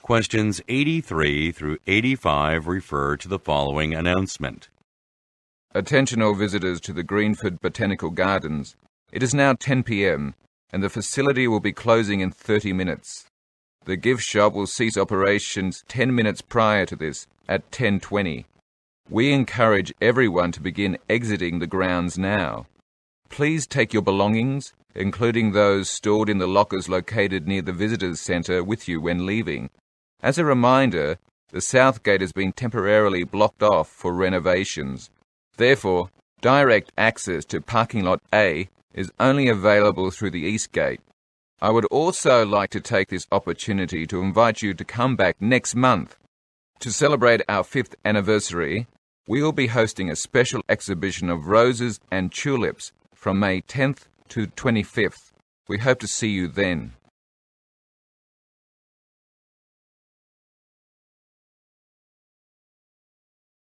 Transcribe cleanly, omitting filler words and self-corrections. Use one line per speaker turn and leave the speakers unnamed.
Questions 83 through 85 refer to the following announcement.
Attention all visitors to the Greenford Botanical Gardens. It is now 10 p.m. and the facility will be closing in 30 minutes. The gift shop will cease operations 10 minutes prior to this, at 10:20. We encourage everyone to begin exiting the grounds now. Please take your belongings, including those stored in the lockers located near the Visitors Centre, with you when leaving. As a reminder, the south gate has been temporarily blocked off for renovations. Therefore, direct access to parking lot A is only available through the east gate. I would also like to take this opportunity to invite you to come back next month. To celebrate our 5th anniversary, we will be hosting a special exhibition of roses and tulips from May 10th to 25th. We hope to see you then.